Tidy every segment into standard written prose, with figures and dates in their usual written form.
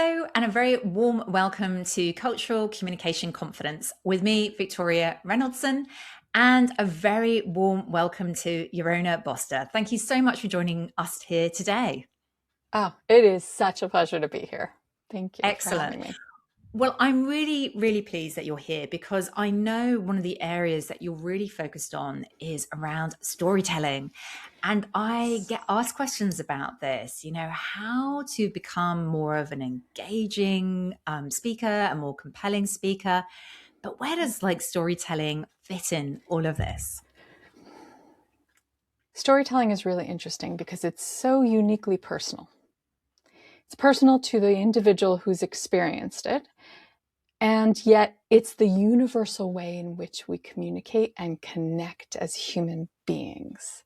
Hello, and a very warm welcome to Cultural Communication Confidence with me, Victoria Reynoldson, and a very warm welcome to Yarona Boster. Thank you so much for joining us here today. Oh, it is such a pleasure to be here. Thank you for Excellent. having me. Well, I'm really, really pleased that you're here because I know one of the areas that you're really focused on is around storytelling. And I Yes. get asked questions about this, how to become more of an engaging speaker, a more compelling speaker. But where does storytelling fit in all of this? Storytelling is really interesting because it's so uniquely personal. It's personal to the individual who's experienced it, and yet it's the universal way in which we communicate and connect as human beings.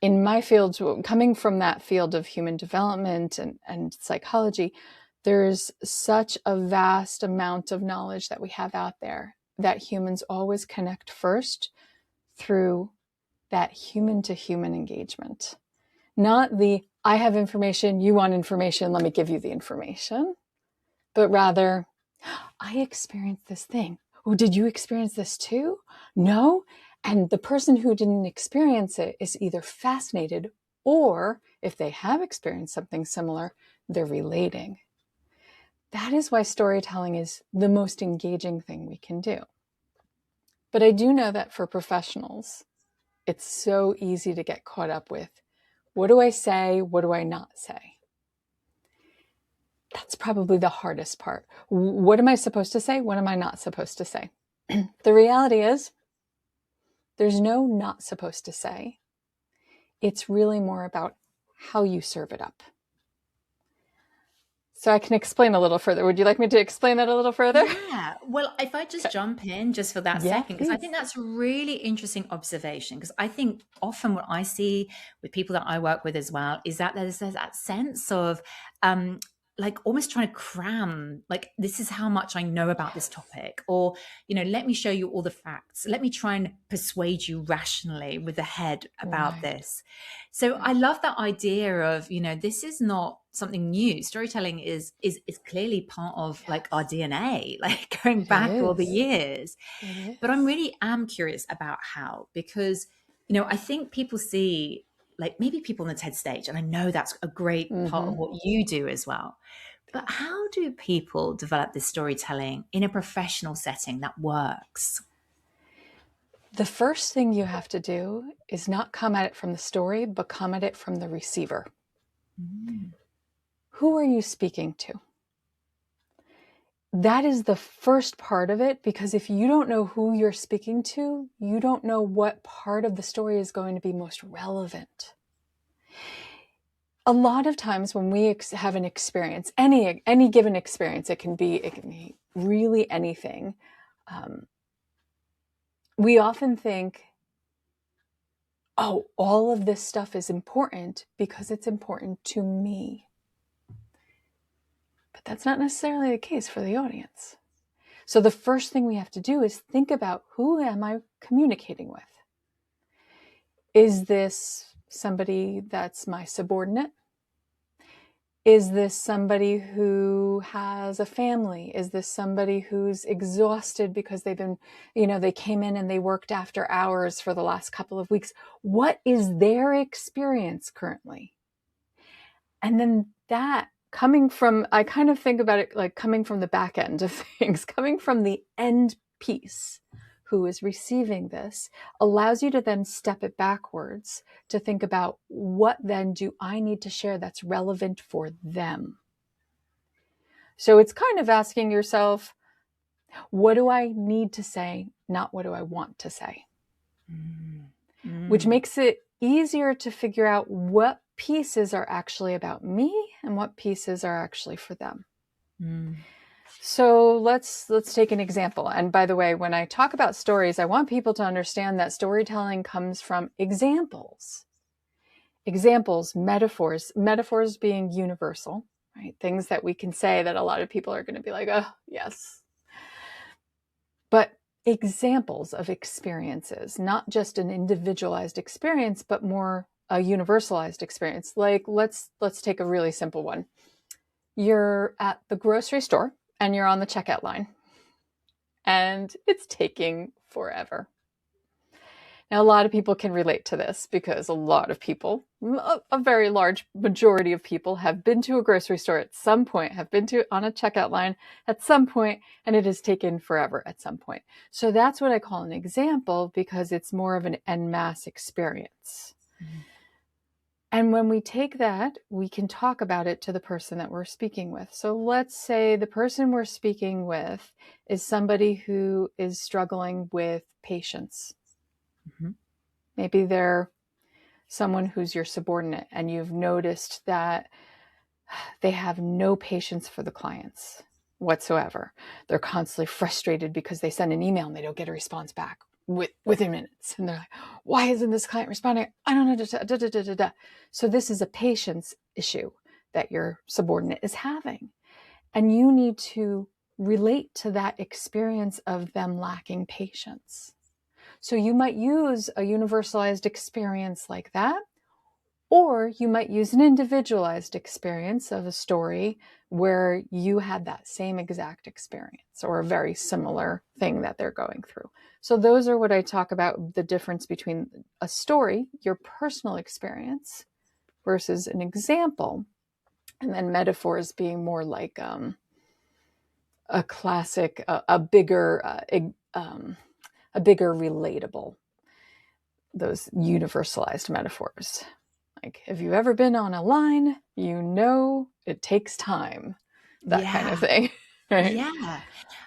In my field, coming from that field of human development and psychology, there's such a vast amount of knowledge that we have out there that humans always connect first through that human to human engagement. Not the, I have information, you want information, let me give you the information, but rather, I experienced this thing. Oh, did you experience this too? No? And the person who didn't experience it is either fascinated or, if they have experienced something similar, they're relating. That is why storytelling is the most engaging thing we can do. But I do know that for professionals, it's so easy to get caught up with, what do I say? What do I not say? That's probably the hardest part. What am I supposed to say? What am I not supposed to say? The reality is, there's no not supposed to say. It's really more about how you serve it up. So I can explain a little further. Would you like me to explain that a little further? Yeah. Well, if I just jump in just for that Yeah, second, because I please. think that's a really interesting observation. Because I think often what I see with people that I work with as well is that there's that sense of almost trying to cram, like, this is how much I know about this topic, or, let me show you all the facts. Let me try and persuade you rationally with the head about Right. this. So I love that idea of, this is not something new. Storytelling is clearly part of our Yes, DNA, like going it back all the is. years. It But is. I'm really am curious about how, because I think people see, like, maybe people on the TED stage, and I know that's a great part Mm-hmm. of what you do as well. But how do people develop this storytelling in a professional setting that works? The first thing you have to do is not come at it from the story, but come at it from the receiver. Mm. Who are you speaking to? That is the first part of it, because if you don't know who you're speaking to, you don't know what part of the story is going to be most relevant. A lot of times when we have an experience, any given experience, it can be really anything. We often think, oh, all of this stuff is important because it's important to me. But that's not necessarily the case for the audience. So the first thing we have to do is think about, who am I communicating with? Is this somebody that's my subordinate? Is this somebody who has a family? Is this somebody who's exhausted because they've been, they came in and they worked after hours for the last couple of weeks? What is their experience currently? And then that I kind of think about it like coming from the back end of things, coming from the end piece, who is receiving this, allows you to then step it backwards to think about, what then do I need to share that's relevant for them? So it's kind of asking yourself, what do I need to say, not what do I want to say? Mm. Which Mm. makes it easier to figure out what pieces are actually about me and what pieces are actually for them. Mm. So let's take an example. And by the way, when I talk about stories, I want people to understand that storytelling comes from examples. Examples, metaphors being universal, right? Things that we can say that a lot of people are going to be like, oh, yes. But examples of experiences, not just an individualized experience, but more a universalized experience. Like, let's take a really simple one. you're at the grocery store and you're on the checkout line and it's taking forever. Now, a lot of people can relate to this because a lot of people, a very large majority of people, have been to a grocery store at some point, have been to on a checkout line at some point, and it has taken forever at some point. So that's what I call an example, because it's more of an en masse experience. Mm-hmm. And when we take that, we can talk about it to the person that we're speaking with. So let's say the person we're speaking with is somebody who is struggling with patience. Mm-hmm. Maybe they're someone who's your subordinate and you've noticed that they have no patience for the clients whatsoever. They're constantly frustrated because they send an email and they don't get a response back within minutes. And they're like, why isn't this client responding? I don't know. So this is a patience issue that your subordinate is having. And you need to relate to that experience of them lacking patience. So you might use a universalized experience like that, or you might use an individualized experience of a story where you had that same exact experience or a very similar thing that they're going through. So those are what I talk about, the difference between a story, your personal experience, versus an example, and then metaphors being more like a classic, a bigger relatable, those universalized metaphors. Like, if you've ever been on a line, you know it takes time, that kind of thing. Right? Yeah.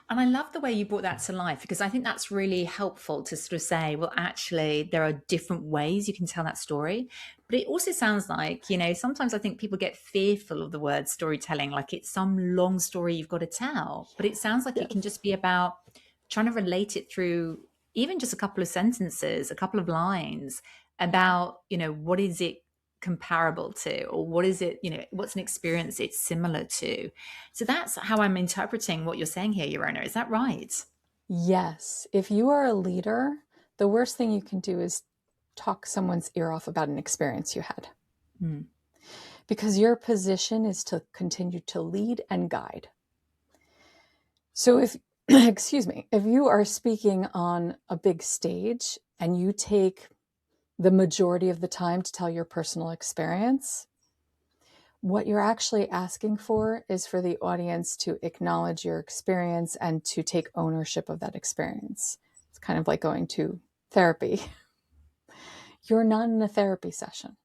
And I love the way you brought that to life, because I think that's really helpful to sort of say, well, actually, there are different ways you can tell that story. But it also sounds like, sometimes I think people get fearful of the word storytelling, like it's some long story you've got to tell. But it sounds like it can just be about trying to relate it through even just a couple of sentences, a couple of lines about, what is it comparable to, or what is it, what's an experience it's similar to. So that's how I'm interpreting what you're saying here, Yarona. Is that right? Yes. If you are a leader, the worst thing you can do is talk someone's ear off about an experience you had. Because your position is to continue to lead and guide. So if if you are speaking on a big stage and you take the majority of the time to tell your personal experience, what you're actually asking for is for the audience to acknowledge your experience and to take ownership of that experience. It's kind of like going to therapy. You're not in a therapy session.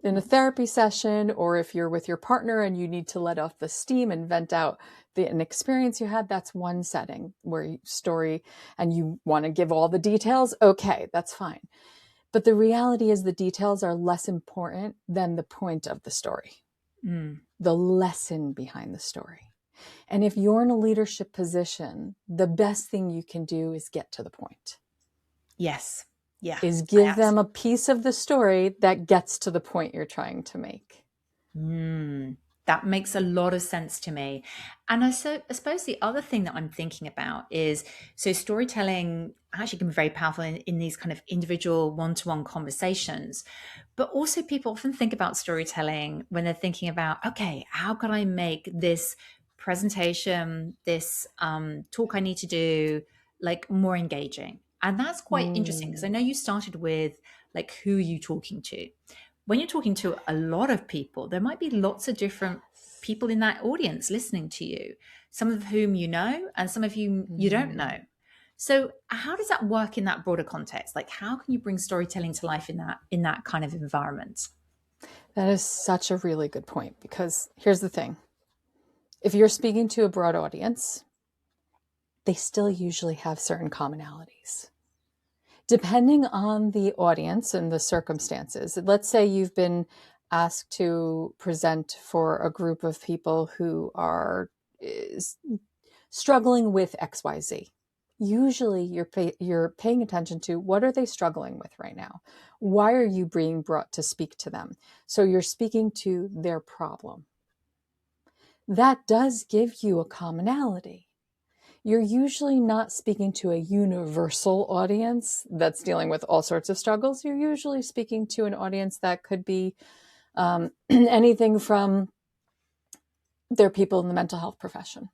In a therapy session, or if you're with your partner and you need to let off the steam and vent out an experience you had, that's one setting where you story and you want to give all the details. Okay, that's fine. But the reality is the details are less important than the point of the story, the lesson behind the story. And if you're in a leadership position, the best thing you can do is get to the point. Yes. Yeah. Is give them a piece of the story that gets to the point you're trying to make. That makes a lot of sense to me. And I suppose the other thing that I'm thinking about is, so storytelling actually can be very powerful in these kind of individual one-to-one conversations. But also people often think about storytelling when they're thinking about, okay, how can I make this presentation, this talk I need to do, like more engaging? And that's quite interesting, because I know you started with like, who are you talking to? When you're talking to a lot of people, there might be lots of different people in that audience listening to you, some of whom you know and some of whom you don't know. So how does that work in that broader context? Like, how can you bring storytelling to life in that kind of environment? That is such a really good point, because here's the thing. If you're speaking to a broad audience, they still usually have certain commonalities. Depending on the audience and the circumstances, let's say you've been asked to present for a group of people who are struggling with XYZ. Usually you're paying attention to, what are they struggling with right now? Why are you being brought to speak to them? So you're speaking to their problem. That does give you a commonality. You're usually not speaking to a universal audience that's dealing with all sorts of struggles. You're usually speaking to an audience that could be anything from They're people in the mental health profession.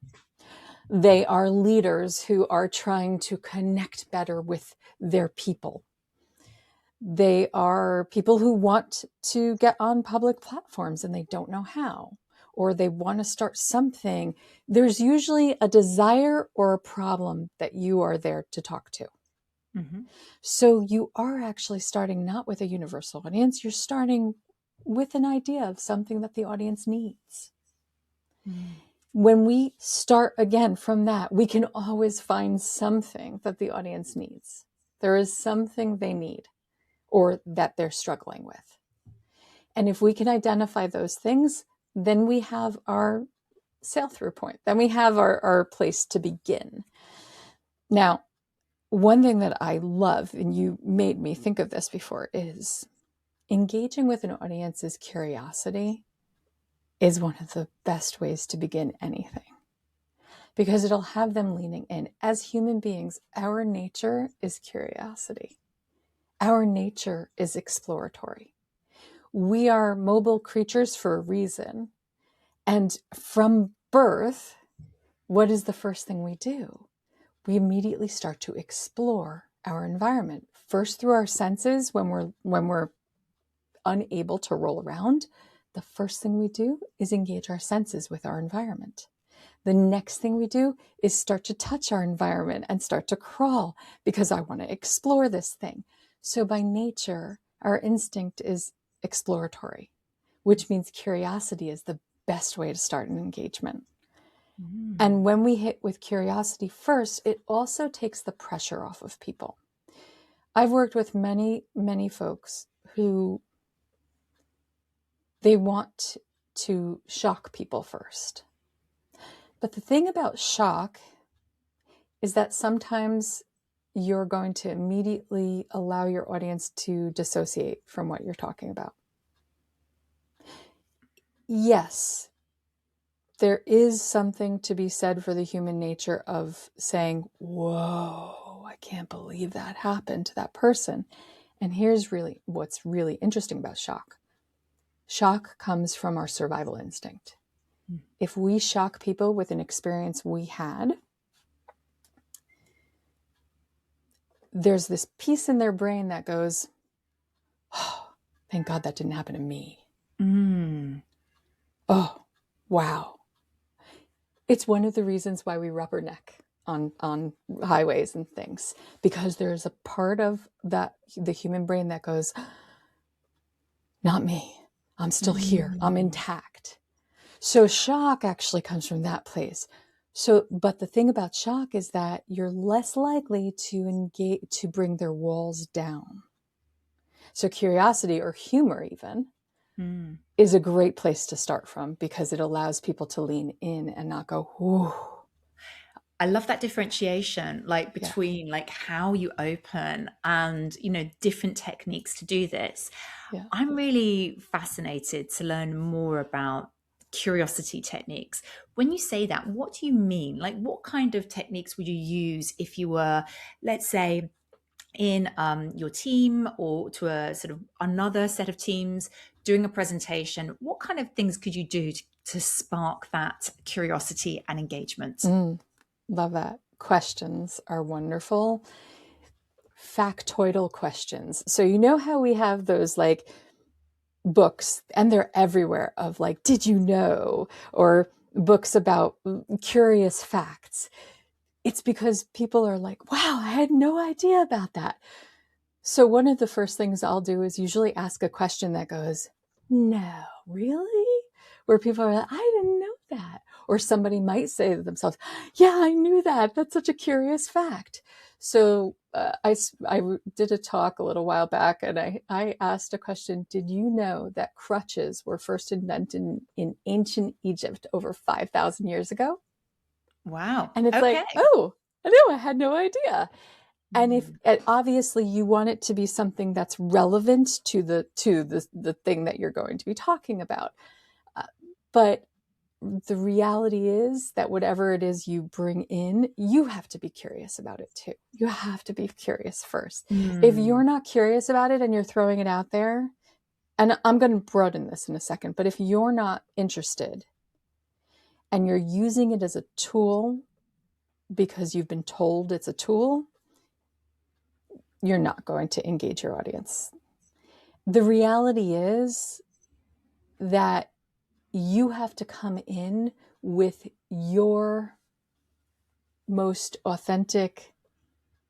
They are leaders who are trying to connect better with their people. They are people who want to get on public platforms and they don't know how, or they want to start something. There's usually a desire or a problem that you are there to talk to. Mm-hmm. So you are actually starting not with a universal audience, you're starting with an idea of something that the audience needs. Mm. When we start again from that, we can always find something that the audience needs. There is something they need or that they're struggling with. And if we can identify those things, then we have our sail through point. Then we have our place to begin. Now, one thing that I love, and you made me think of this before, is engaging with an audience's curiosity is one of the best ways to begin anything, because it'll have them leaning in. As human beings, our nature is curiosity. Our nature is exploratory. We are mobile creatures for a reason. And from birth, what is the first thing we do? We immediately start to explore our environment. First through our senses when we're unable to roll around. The first thing we do is engage our senses with our environment. The next thing we do is start to touch our environment and start to crawl because I want to explore this thing. So by nature, our instinct is exploratory, which means curiosity is the best way to start an engagement. Mm. And when we hit with curiosity first, it also takes the pressure off of people. I've worked with many, many folks who they want to shock people first. But the thing about shock is that sometimes you're going to immediately allow your audience to dissociate from what you're talking about. Yes, there is something to be said for the human nature of saying, whoa, I can't believe that happened to that person. And here's really what's really interesting about shock. Shock comes from our survival instinct. If we shock people with an experience we had, there's this piece in their brain that goes, oh, thank God that didn't happen to me. Mm. Oh, wow. It's one of the reasons why we rubberneck on highways and things, because there's a part of that, the human brain that goes, not me. I'm still here. I'm intact. So shock actually comes from that place. So, but the thing about shock is that you're less likely to engage, to bring their walls down. So curiosity or humor even is a great place to start from, because it allows people to lean in and not go, whoo. I love that differentiation, like between like how you open and, you know, different techniques to do this. Yeah. I'm really fascinated to learn more about curiosity techniques. When you say that, what do you mean? Like, what kind of techniques would you use if you were, let's say, in your team or to a sort of another set of teams doing a presentation? What kind of things could you do to spark that curiosity and engagement? Love that. Questions are wonderful. Factoidal questions. So you know how we have those like books, and they're everywhere, of like, did you know? Or books about curious facts. It's because people are like, wow, I had no idea about that. So one of the first things I'll do is usually ask a question that goes, no, really? Where people are like, I didn't know that. Or somebody might say to themselves, yeah, I knew that. That's such a curious fact. So I did a talk a little while back, and I asked a question, did you know that crutches were first invented in ancient Egypt over 5,000 years ago? Wow. And it's Okay. like, oh, I know, I had no idea. And if obviously you want it to be something that's relevant to the thing that you're going to be talking about, but the reality is that whatever it is you bring in, you have to be curious about it too. You have to be curious first. If you're not curious about it and you're throwing it out there, and I'm going to broaden this in a second, but if you're not interested, and you're using it as a tool because you've been told it's a tool, you're not going to engage your audience. The reality is that you have to come in with your most authentic,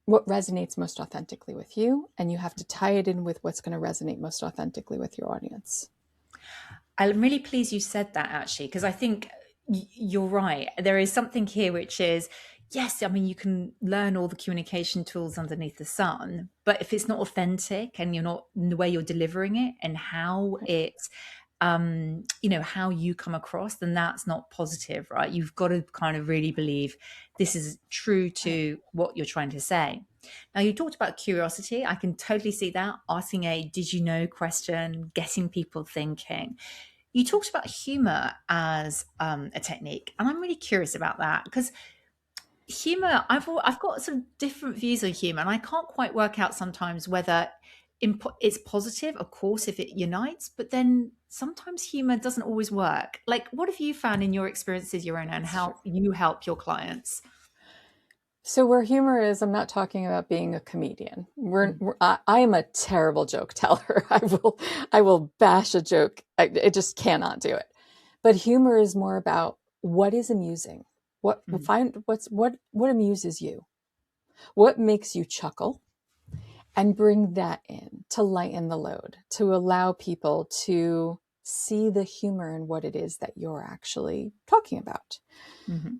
what resonates most authentically with you, and you have to tie it in with what's going to resonate most authentically with your audience. I'm really pleased you said that, actually, because I think you're right. There is something here which is, yes, I mean, you can learn all the communication tools underneath the sun, but if it's not authentic and you're not in the way you're delivering it and how it, how you come across, then that's not positive, right? You've got to kind of really believe this is true to what you're trying to say. Now, you talked about curiosity. I can totally see that, asking a did you know question, getting people thinking. You talked about humor as a technique, and I'm really curious about that because humor, I've got some different views on humor, and I can't quite work out sometimes whether it's positive, of course, if it unites, but then sometimes humor doesn't always work. Like, what have you found in your experiences, Yarona, and how you help your clients? So where humor is, I'm not talking about being a comedian. I am a terrible joke teller. I will bash a joke. I just cannot do it. But humor is more about what is amusing. What amuses you? What makes you chuckle? And bring that in to lighten the load, to allow people to see the humor in what it is that you're actually talking about. Mm-hmm.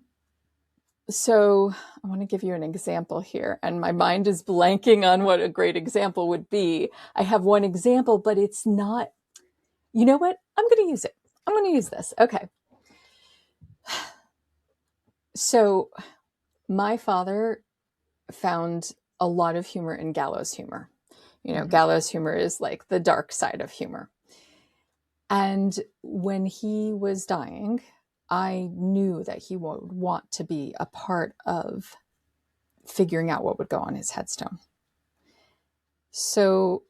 So I want to give you an example here, and my mind is blanking on what a great example would be. I have one example, but it's not, you know what? I'm going to use it. I'm going to use this. Okay. So my father found a lot of humor in gallows humor. Mm-hmm. Gallows humor is like the dark side of humor. And when he was dying, I knew that he would want to be a part of figuring out what would go on his headstone. So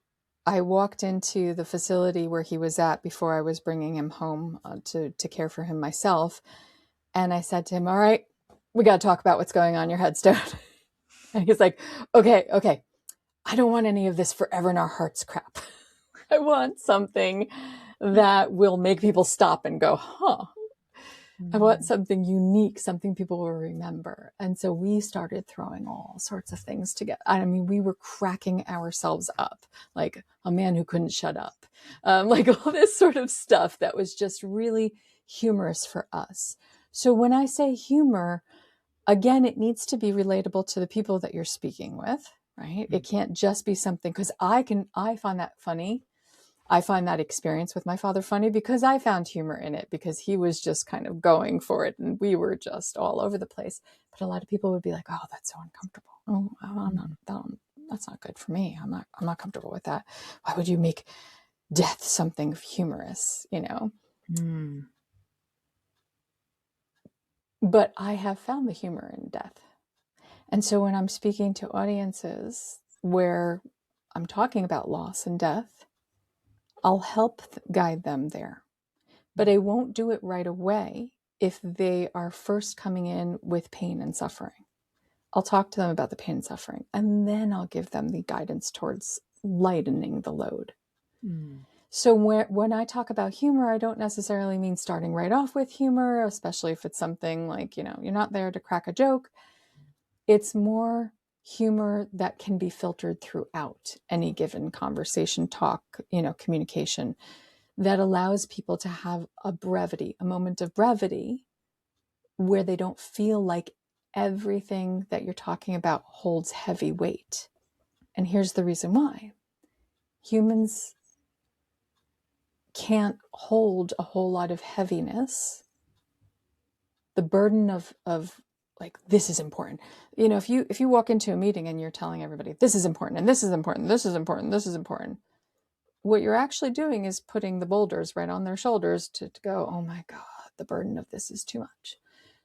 I walked into the facility where he was at before I was bringing him home to care for him myself. And I said to him, all right, we got to talk about what's going on your headstone. And he's like, okay. I don't want any of this forever in our hearts crap. I want something that will make people stop and go, huh. I want something unique, something people will remember. And so we started throwing all sorts of things together. I mean, we were cracking ourselves up, like a man who couldn't shut up, like all this sort of stuff that was just really humorous for us. So when I say humor, again, it needs to be relatable to the people that you're speaking with, right? It can't just be something, because I find that funny. I find that experience with my father funny because I found humor in it, because he was just kind of going for it and we were just all over the place. But a lot of people would be like, oh, that's so uncomfortable. Oh, that's not good for me. I'm not comfortable with that. Why would you make death something humorous, But I have found the humor in death. And so when I'm speaking to audiences where I'm talking about loss and death, I'll help guide them there. But I won't do it right away if they are first coming in with pain and suffering. I'll talk to them about the pain and suffering, and then I'll give them the guidance towards lightening the load. So when I talk about humor, I don't necessarily mean starting right off with humor, especially if it's something like, you're not there to crack a joke. It's more humor that can be filtered throughout any given conversation, talk, communication, that allows people to have a moment of brevity, where they don't feel like everything that you're talking about holds heavy weight. And here's the reason why. Humans can't hold a whole lot of heaviness. The burden of like, this is important. If you walk into a meeting and you're telling everybody, this is important, and this is important, this is important, this is important, what you're actually doing is putting the boulders right on their shoulders to go, oh my God, the burden of this is too much.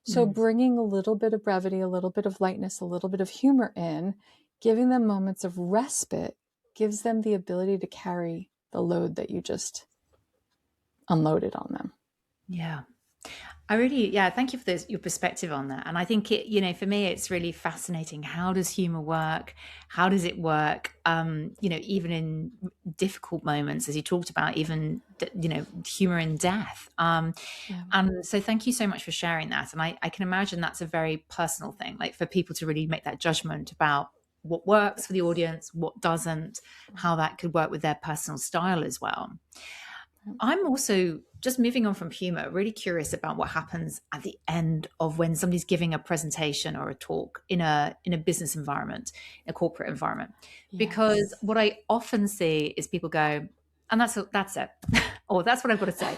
So bringing a little bit of brevity, a little bit of lightness, a little bit of humor in, giving them moments of respite, gives them the ability to carry the load that you just unloaded on them. Yeah. I really, yeah, thank you for this, your perspective on that. And I think it, for me, it's really fascinating. How does humor work? How does it work? Even in difficult moments, as you talked about, even, humor in death. Yeah. And so thank you so much for sharing that. And I can imagine that's a very personal thing, like for people to really make that judgment about what works for the audience, what doesn't, how that could work with their personal style as well. I'm also, just moving on from humor, really curious about what happens at the end of when somebody's giving a presentation or a talk in a business environment, in a corporate environment. Because Yes. what I often see is people go, and that's it, or that's what I've got to say.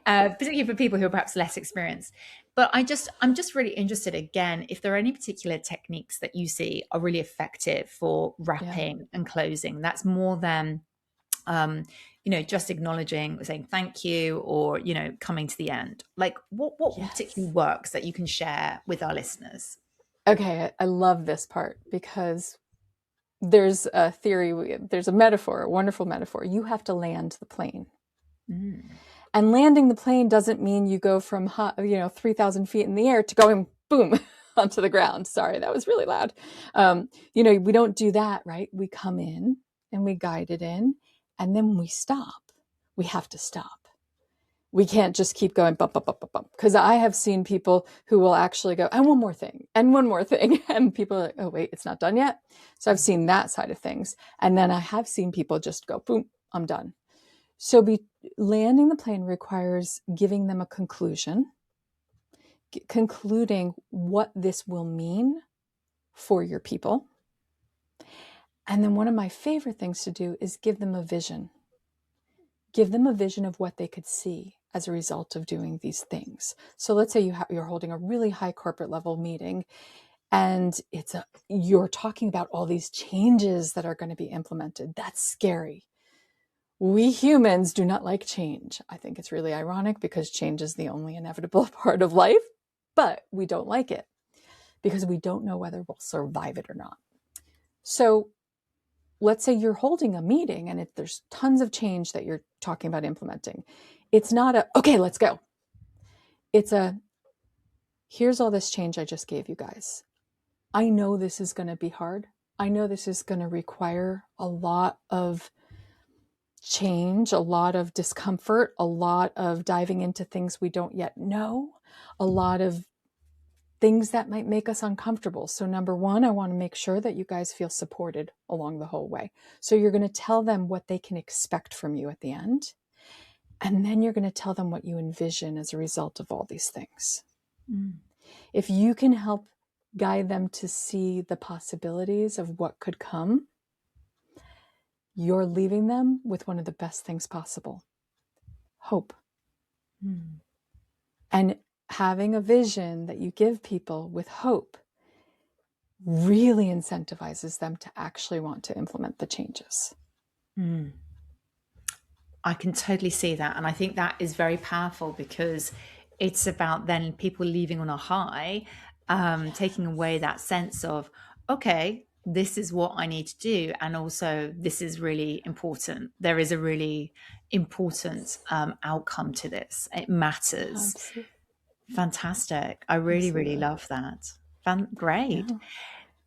Particularly for people who are perhaps less experienced. But I'm just really interested, again, if there are any particular techniques that you see are really effective for Yeah. wrapping and closing. That's more than um, just acknowledging, saying thank you, or, coming to the end. Like what particularly Yes. works that you can share with our listeners? Okay, I love this part because there's a theory, there's a metaphor, a wonderful metaphor. You have to land the plane. Mm. And landing the plane doesn't mean you go from 3,000 feet in the air to going boom onto the ground. Sorry, that was really loud. We don't do that, right? We come in and we guide it in, and then when we stop, we have to stop. We can't just keep going bump, bump, bump, bump, bump. Because I have seen people who will actually go, and one more thing, and one more thing. And people are like, oh, wait, it's not done yet. So I've seen that side of things. And then I have seen people just go, boom, I'm done. So landing the plane requires giving them a conclusion, concluding what this will mean for your people. And then one of my favorite things to do is give them a vision. Give them a vision of what they could see as a result of doing these things. So let's say you're holding a really high corporate level meeting, and you're talking about all these changes that are going to be implemented. That's scary. We humans do not like change. I think it's really ironic because change is the only inevitable part of life, but we don't like it because we don't know whether we'll survive it or not. So let's say you're holding a meeting and there's tons of change that you're talking about implementing. It's not okay, let's go. It's here's all this change I just gave you guys. I know this is going to be hard. I know this is going to require a lot of change, a lot of discomfort, a lot of diving into things we don't yet know, a lot of things that might make us uncomfortable. So number one, I want to make sure that you guys feel supported along the whole way. So you're going to tell them what they can expect from you at the end. And then you're going to tell them what you envision as a result of all these things. Mm. If you can help guide them to see the possibilities of what could come, you're leaving them with one of the best things possible: hope. Mm. And having a vision that you give people with hope really incentivizes them to actually want to implement the changes. Mm. I can totally see that. And I think that is very powerful because it's about then people leaving on a high, taking away that sense of, okay, this is what I need to do. And also, this is really important. There is a really important outcome to this. It matters. Absolutely. Fantastic. I really, really Absolutely. love that. Great. Yeah.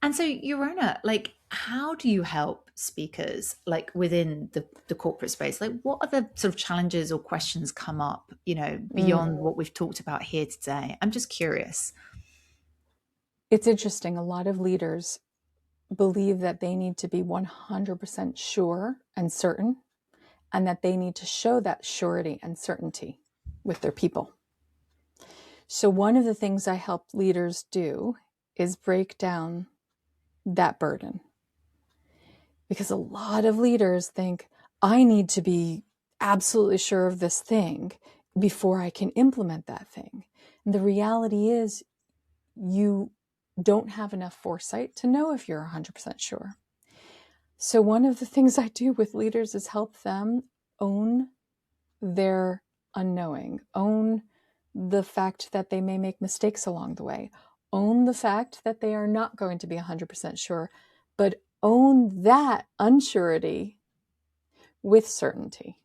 And so, Yorona, like, how do you help speakers, like within the corporate space? Like, what are the sort of challenges or questions come up, Mm. beyond what we've talked about here today? I'm just curious. It's interesting. A lot of leaders believe that they need to be 100% sure and certain, and that they need to show that surety and certainty with their people. So, one of the things I help leaders do is break down that burden. Because a lot of leaders think, I need to be absolutely sure of this thing before I can implement that thing. And the reality is, you don't have enough foresight to know if you're 100% sure. So, one of the things I do with leaders is help them own their unknowing, own the fact that they may make mistakes along the way, own the fact that they are not going to be 100% sure, but own that unsurety with certainty.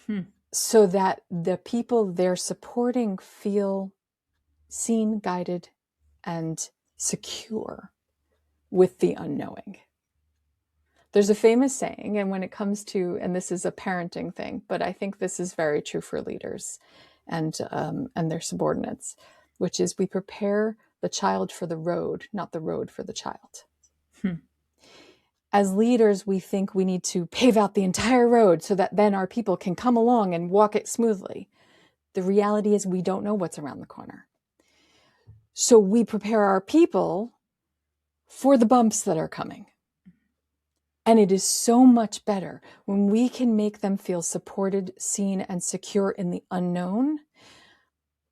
Hmm. so that the people they're supporting feel seen, guided, and secure with the unknowing. There's a famous saying, and when it comes to, and this is a parenting thing, but I think this is very true for leaders and their subordinates, which is we prepare the child for the road, not the road for the child. As leaders, we think we need to pave out the entire road so that then our people can come along and walk it smoothly. The reality is we don't know what's around the corner. So we prepare our people for the bumps that are coming. And it is so much better when we can make them feel supported, seen, and secure in the unknown.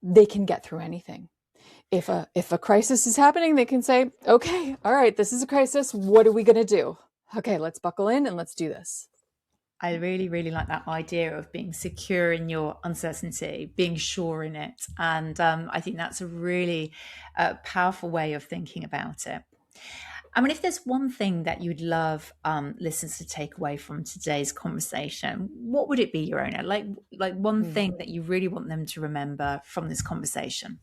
They can get through anything. If a crisis is happening, they can say, okay, all right, this is a crisis. What are we going to do? Okay, let's buckle in and let's do this. I really, really like that idea of being secure in your uncertainty, being sure in it. And I think that's a really powerful way of thinking about it. I mean, if there's one thing that you'd love listeners to take away from today's conversation, what would it be, Yarona? Like one thing that you really want them to remember from this conversation?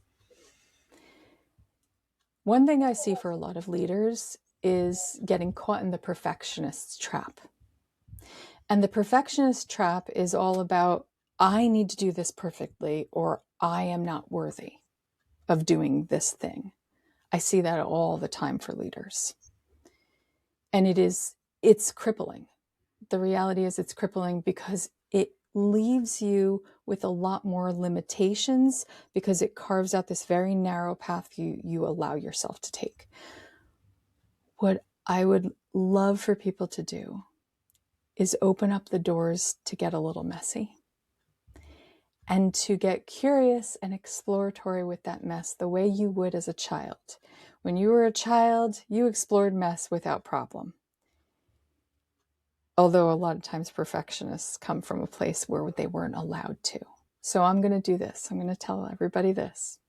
One thing I see for a lot of leaders is getting caught in the perfectionist trap. And the perfectionist trap is all about, I need to do this perfectly, or I am not worthy of doing this thing. I see that all the time for leaders. And it's crippling. The reality is it's crippling because it leaves you with a lot more limitations because it carves out this very narrow path you allow yourself to take. What I would love for people to do is open up the doors to get a little messy and to get curious and exploratory with that mess the way you would as a child. When you were a child, you explored mess without problem. Although a lot of times perfectionists come from a place where they weren't allowed to. So I'm going to do this. I'm going to tell everybody this.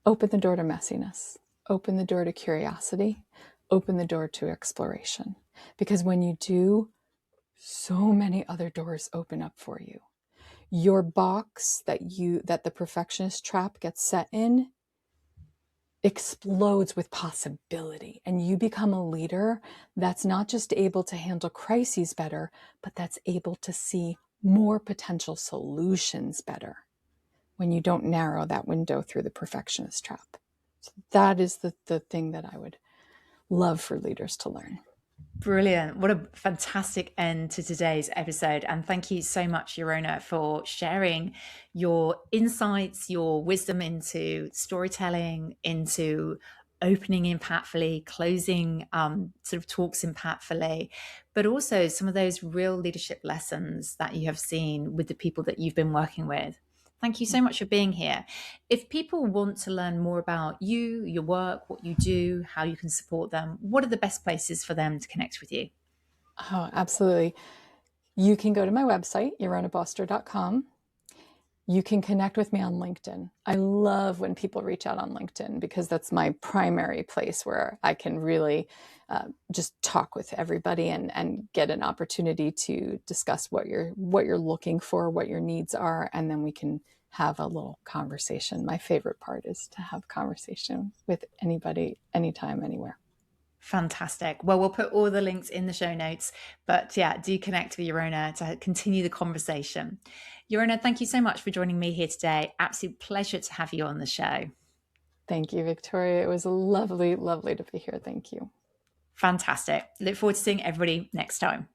Open the door to messiness. Open the door to curiosity. Open the door to exploration. Because when you do, so many other doors open up for you. Your box that the perfectionist trap gets set in explodes with possibility, and you become a leader that's not just able to handle crises better, but that's able to see more potential solutions better when you don't narrow that window through the perfectionist trap. So that is the thing that I would love for leaders to learn. Brilliant. What a fantastic end to today's episode. And thank you so much, Yarona, for sharing your insights, your wisdom into storytelling, into opening impactfully, closing sort of talks impactfully, but also some of those real leadership lessons that you have seen with the people that you've been working with. Thank you so much for being here. If people want to learn more about you, your work, what you do, how you can support them, what are the best places for them to connect with you? Oh, absolutely. You can go to my website, yaronaboster.com. You can connect with me on LinkedIn. I love when people reach out on LinkedIn because that's my primary place where I can really just talk with everybody and get an opportunity to discuss what you're looking for, what your needs are, and then we can have a little conversation. My favorite part is to have conversation with anybody, anytime, anywhere. Fantastic. Well, we'll put all the links in the show notes. But yeah, do connect with Yarona to continue the conversation. Yarona, thank you so much for joining me here today. Absolute pleasure to have you on the show. Thank you, Victoria. It was lovely, lovely to be here. Thank you. Fantastic. Look forward to seeing everybody next time.